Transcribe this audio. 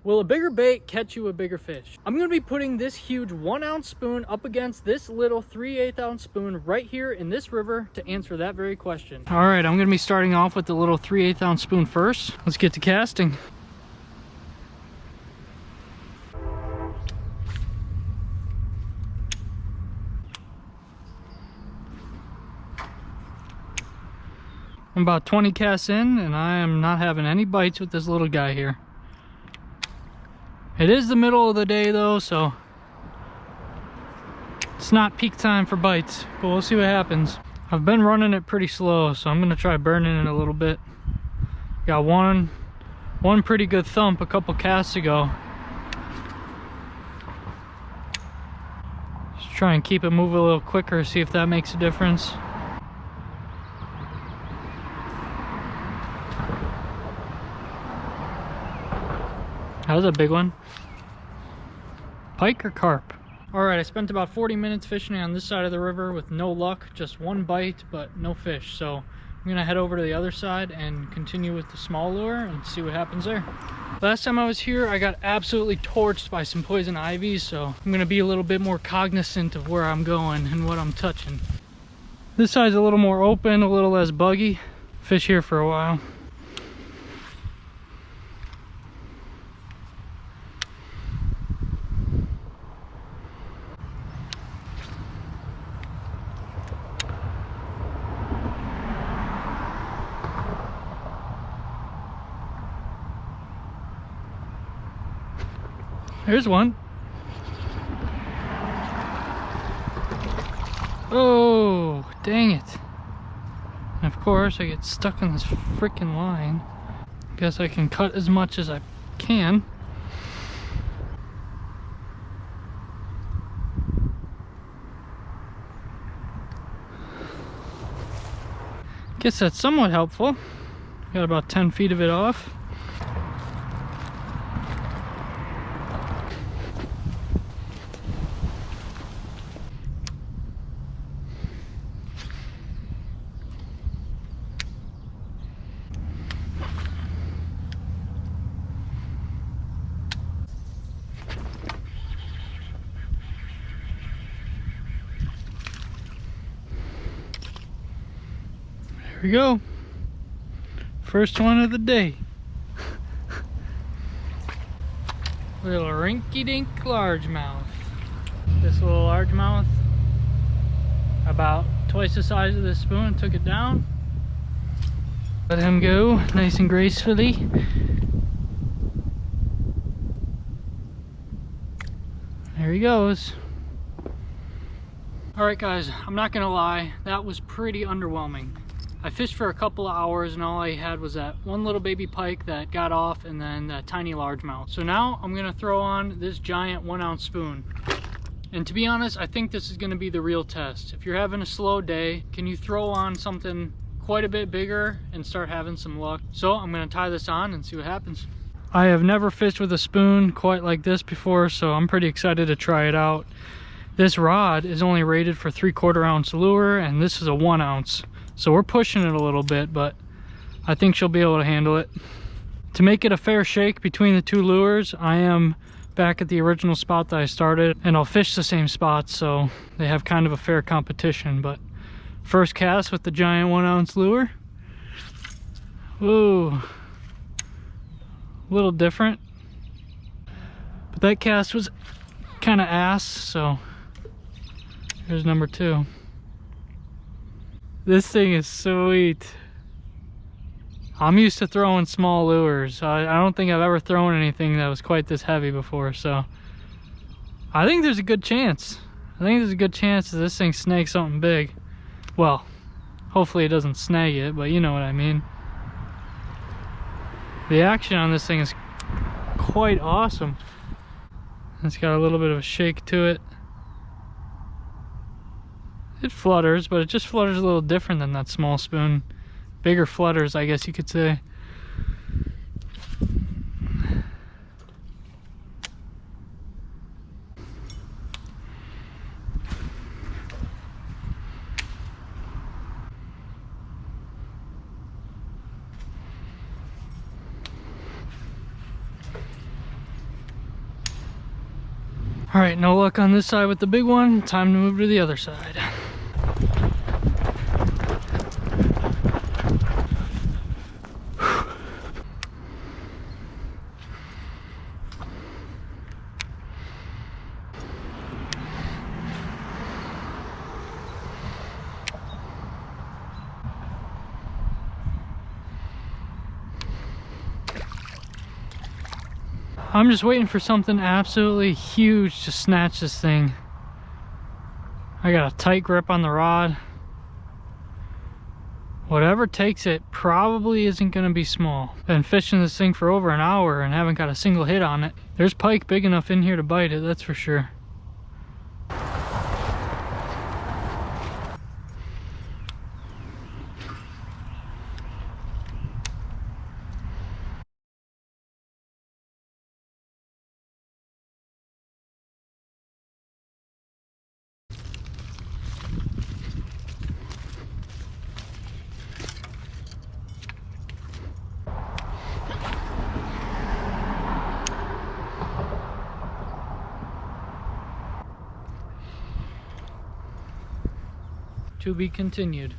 Will a bigger bait catch you a bigger fish? I'm gonna be putting this huge 1 ounce spoon up against this little 3/8 ounce spoon right here in this river to answer that very question. All right, I'm gonna be starting off with the little 3/8 ounce spoon first. Let's get to casting. I'm about 20 casts in and I am not having any bites with this little guy here. It is the middle of the day though, so it's not peak time for bites, but we'll see what happens. I've been running it pretty slow, so I'm gonna try burning it a little bit. Got one pretty good thump a couple casts ago. Just try and keep it moving a little quicker, see if that makes a difference. That was a big one. Pike or carp? Alright, I spent about 40 minutes fishing on this side of the river with no luck, just one bite, but no fish. So I'm gonna head over to the other side and continue with the small lure and see what happens there. Last time I was here, I got absolutely torched by some poison ivy, so I'm gonna be a little bit more cognizant of where I'm going and what I'm touching. This side's a little more open, a little less buggy. Fish here for a while. There's one. Oh, dang it. And of course, I get stuck on this freaking line. Guess I can cut as much as I can. Guess that's somewhat helpful. Got about 10 feet of it off. Here we go. First one of the day. Little rinky-dink largemouth. This little largemouth, about twice the size of this spoon, took it down. Let him go nice and gracefully. There he goes. Alright guys, I'm not gonna lie, that was pretty underwhelming. I fished for a couple of hours and all I had was that one little baby pike that got off and then that tiny largemouth. So now I'm gonna throw on this giant 1 ounce spoon. And to be honest, I think this is gonna be the real test. If you're having a slow day, can you throw on something quite a bit bigger and start having some luck? So I'm gonna tie this on and see what happens. I have never fished with a spoon quite like this before, so I'm pretty excited to try it out. This rod is only rated for 3/4 ounce lure and this is a 1 ounce. So we're pushing it a little bit, but I think she'll be able to handle it. To make it a fair shake between the two lures, I am back at the original spot that I started, and I'll fish the same spots, so they have kind of a fair competition. But first cast with the giant 1 ounce lure. Ooh, a little different. But that cast was kind of ass, so here's number 2. This thing is sweet. I'm used to throwing small lures. I don't think I've ever thrown anything that was quite this heavy before, so I think there's a good chance. I think there's a good chance that this thing snags something big. Well, hopefully it doesn't snag it, but you know what I mean. The action on this thing is quite awesome. It's got a little bit of a shake to it. It flutters, but it just flutters a little different than that small spoon. Bigger flutters, I guess you could say. All right, no luck on this side with the big one. Time to move to the other side. I'm just waiting for something absolutely huge to snatch this thing. I got a tight grip on the rod. Whatever takes it probably isn't going to be small. Been fishing this thing for over an hour and haven't got a single hit on it. There's pike big enough in here to bite it, that's for sure. To be continued.